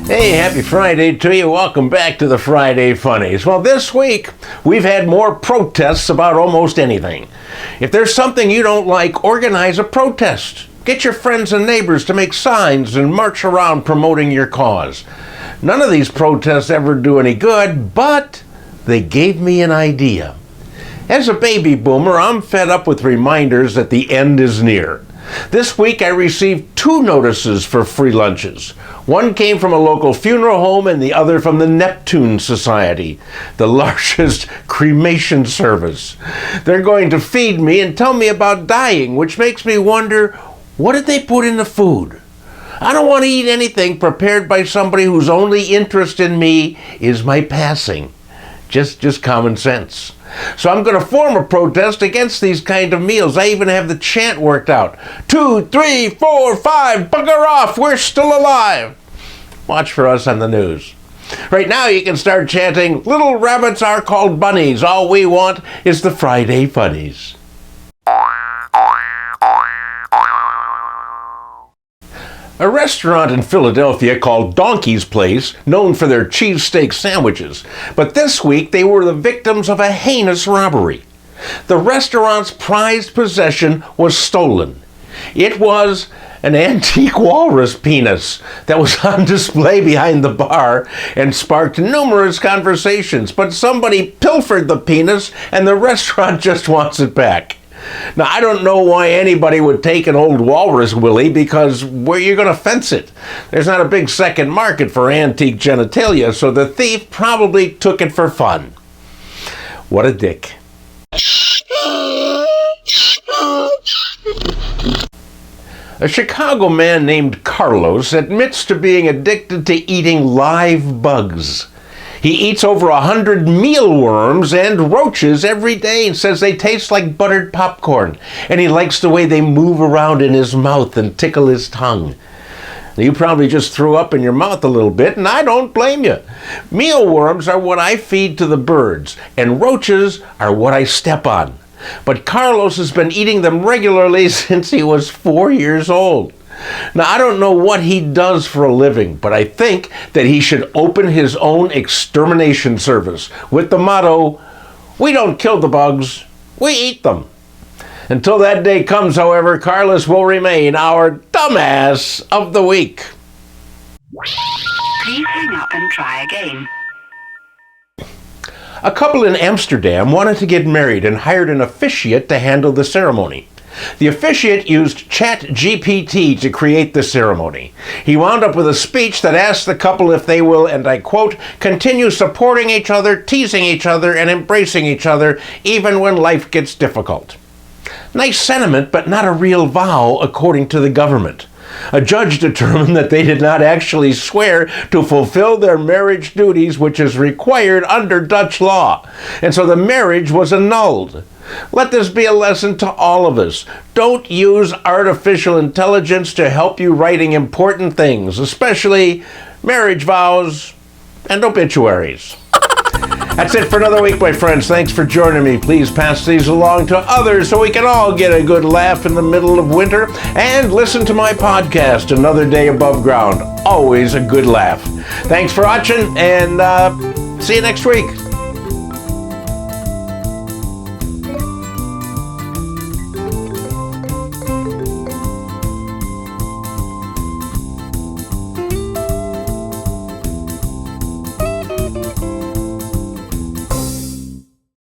Hey, happy Friday to you. Welcome back to the Friday Funnies. Well, this week, we've had more protests about almost anything. If there's something you don't like, organize a protest. Get your friends and neighbors to make signs and march around promoting your cause. None of these protests ever do any good, but they gave me an idea. As a baby boomer, I'm fed up with reminders that the end is near. This week I received 2 notices for free lunches. One came from a local funeral home and the other from the Neptune Society, the largest cremation service. They're going to feed me and tell me about dying, which makes me wonder, what did they put in the food? I don't want to eat anything prepared by somebody whose only interest in me is my passing. Just common sense. So I'm going to form a protest against these kind of meals. I even have the chant worked out. 2, 3, 4, 5, bugger off, we're still alive. Watch for us on the news. Right now you can start chanting, little rabbits are called bunnies. All we want is the Friday Funnies. A restaurant in Philadelphia called Donkey's Place, known for their cheesesteak sandwiches. But this week, they were the victims of a heinous robbery. The restaurant's prized possession was stolen. It was an antique walrus penis that was on display behind the bar and sparked numerous conversations. But somebody pilfered the penis and the restaurant just wants it back. Now, I don't know why anybody would take an old walrus, Willy, because where you're going to fence it? There's not a big second market for antique genitalia, so the thief probably took it for fun. What a dick. A Chicago man named Carlos admits to being addicted to eating live bugs. He eats over 100 mealworms and roaches every day and says they taste like buttered popcorn. And he likes the way they move around in his mouth and tickle his tongue. You probably just threw up in your mouth a little bit, and I don't blame you. Mealworms are what I feed to the birds, and roaches are what I step on. But Carlos has been eating them regularly since he was 4 years old. Now, I don't know what he does for a living, but I think that he should open his own extermination service with the motto, we don't kill the bugs, we eat them. Until that day comes, however, Carlos will remain our dumbass of the week. Please hang up and try again. A couple in Amsterdam wanted to get married and hired an officiant to handle the ceremony. The officiant used ChatGPT to create the ceremony. He wound up with a speech that asked the couple if they will, and I quote, continue supporting each other, teasing each other, and embracing each other, even when life gets difficult. Nice sentiment, but not a real vow, according to the government. A judge determined that they did not actually swear to fulfill their marriage duties, which is required under Dutch law, and so the marriage was annulled. Let this be a lesson to all of us. Don't use artificial intelligence to help you writing important things, especially marriage vows and obituaries. That's it for another week, my friends. Thanks for joining me. Please pass these along to others so we can all get a good laugh in the middle of winter. And listen to my podcast, Another Day Above Ground. Always a good laugh. Thanks for watching, and see you next week.